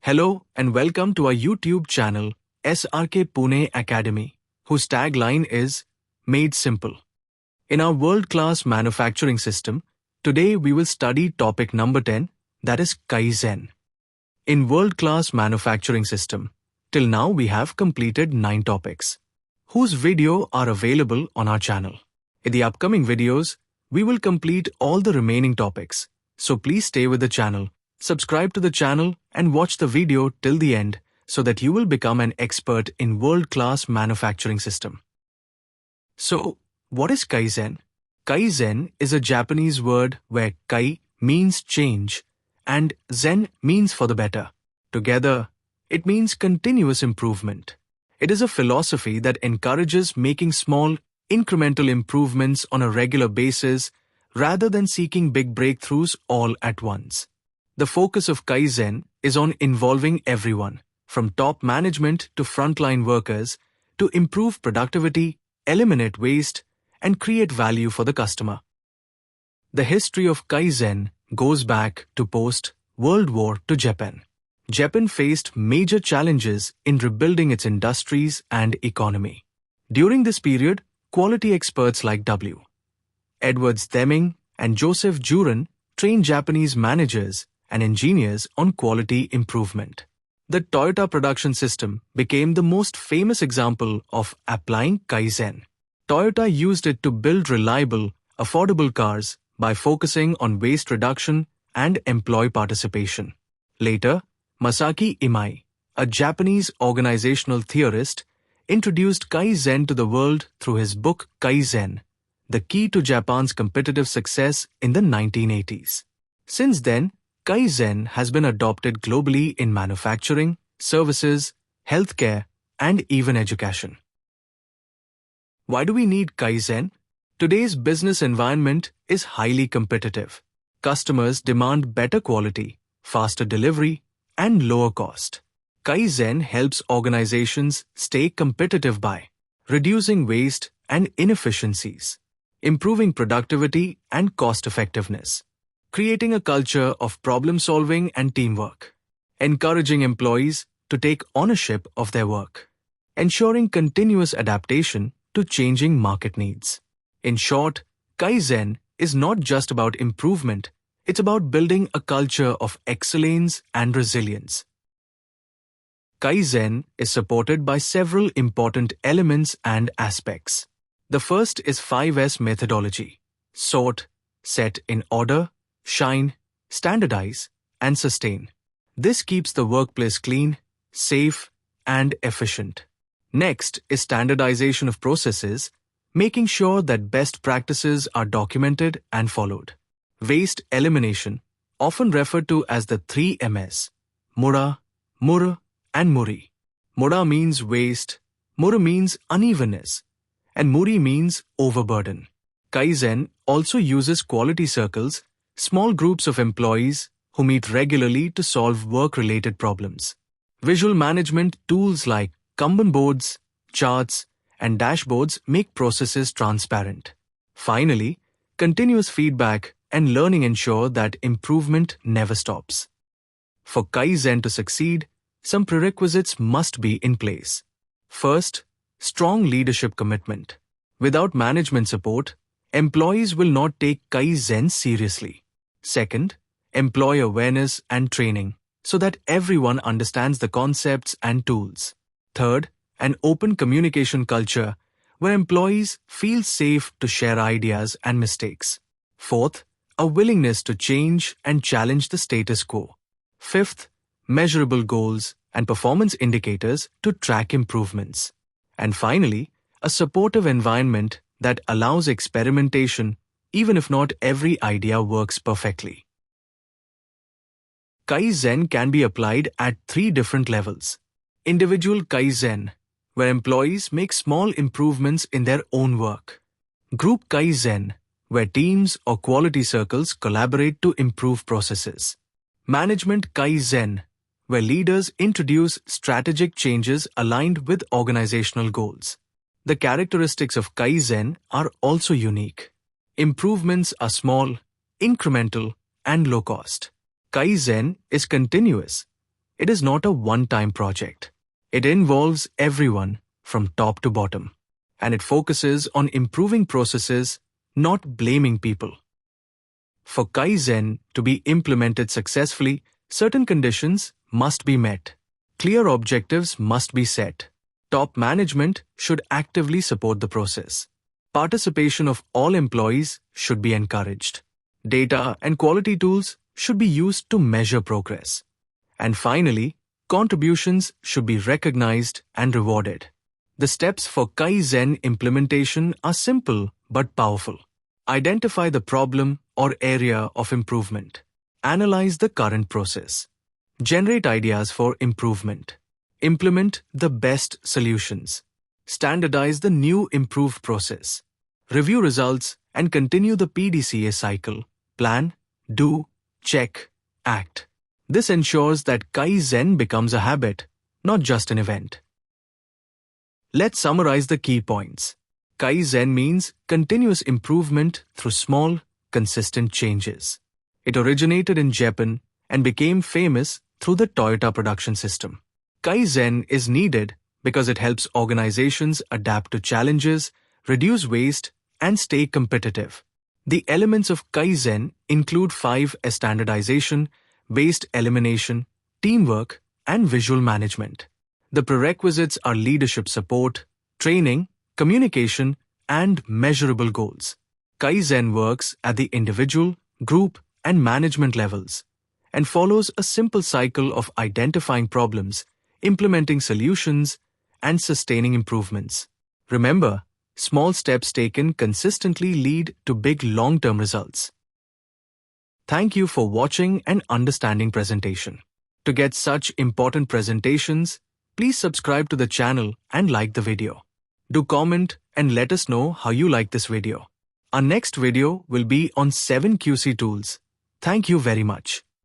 Hello and welcome to our YouTube channel SRK Pune Academy, whose tagline is Made Simple. In our world-class manufacturing system, today we will study topic number 10, that is Kaizen. In world-class manufacturing system, till now we have completed 9 topics, whose video are available on our channel. In the upcoming videos, we will complete all the remaining topics, so please stay with the channel, subscribe to the channel and watch the video till the end so that you will become an expert in world-class manufacturing system. So, what is Kaizen? Kaizen is a Japanese word where Kai means change and Zen means for the better. Together, it means continuous improvement. It is a philosophy that encourages making small, incremental improvements on a regular basis rather than seeking big breakthroughs all at once. The focus of Kaizen is on involving everyone, from top management to frontline workers, to improve productivity, eliminate waste, and create value for the customer. The history of Kaizen goes back to post-World War to Japan. Japan faced major challenges in rebuilding its industries and economy. During this period, quality experts like W. Edwards Deming and Joseph Juran trained Japanese managers and engineers on quality improvement. The Toyota production system became the most famous example of applying Kaizen. Toyota used it to build reliable, affordable cars by focusing on waste reduction and employee participation. Later, Masaki Imai, a Japanese organizational theorist, introduced Kaizen to the world through his book Kaizen, the key to Japan's competitive success in the 1980s. Since then, Kaizen has been adopted globally in manufacturing, services, healthcare, and even education. Why do we need Kaizen? Today's business environment is highly competitive. Customers demand better quality, faster delivery, and lower cost. Kaizen helps organizations stay competitive by reducing waste and inefficiencies, improving productivity and cost effectiveness, creating a culture of problem-solving and teamwork, encouraging employees to take ownership of their work, ensuring continuous adaptation to changing market needs. In short, Kaizen is not just about improvement, it's about building a culture of excellence and resilience. Kaizen is supported by several important elements and aspects. The first is 5S methodology: sort, set in order, shine, standardize, and sustain. This keeps the workplace clean, safe, and efficient. Next is standardization of processes, making sure that best practices are documented and followed. Waste elimination, often referred to as the 3 Ms: Mura, Mur, and Muri. Mura means waste, Mur means unevenness, and Muri means overburden. Kaizen also uses quality circles, small groups of employees who meet regularly to solve work-related problems. Visual management tools like Kanban boards, charts, and dashboards make processes transparent. Finally, continuous feedback and learning ensure that improvement never stops. For Kaizen to succeed, some prerequisites must be in place. First, strong leadership commitment. Without management support, employees will not take Kaizen seriously. Second, employee awareness and training so that everyone understands the concepts and tools. Third, an open communication culture where employees feel safe to share ideas and mistakes. Fourth, a willingness to change and challenge the status quo. Fifth, measurable goals and performance indicators to track improvements. And finally, a supportive environment that allows experimentation even if not every idea works perfectly. Kaizen can be applied at 3 different levels. Individual Kaizen, where employees make small improvements in their own work. Group Kaizen, where teams or quality circles collaborate to improve processes. Management Kaizen, where leaders introduce strategic changes aligned with organizational goals. The characteristics of Kaizen are also unique. Improvements are small, incremental, and low cost. Kaizen is continuous, It is not a one-time project. It involves everyone from top to bottom, and it focuses on improving processes, not blaming people. For Kaizen to be implemented successfully, certain conditions must be met. Clear objectives must be set. Top management should actively support the process. Participation of all employees should be encouraged. Data and quality tools should be used to measure progress. And finally, contributions should be recognized and rewarded. The steps for Kaizen implementation are simple but powerful. Identify the problem or area of improvement. Analyze the current process. Generate ideas for improvement. Implement the best solutions. Standardize the new improved process. Review results and continue the PDCA cycle. Plan, do, check, act. This ensures that Kaizen becomes a habit, not just an event. Let's summarize the key points. Kaizen means continuous improvement through small, consistent changes. It originated in Japan and became famous through the Toyota production system. Kaizen is needed because it helps organizations adapt to challenges, reduce waste, and stay competitive. The elements of Kaizen include 5 standardization, waste elimination, teamwork, and visual management. The prerequisites are leadership support, training, communication, and measurable goals. Kaizen works at the individual, group, and management levels and follows a simple cycle of identifying problems, implementing solutions, and sustaining improvements. Remember, small steps taken consistently lead to big long-term results. Thank you for watching and understanding presentation. To get such important presentations, please subscribe to the channel and like the video. Do comment and let us know how you like this video. Our next video will be on 7 QC tools. Thank you very much.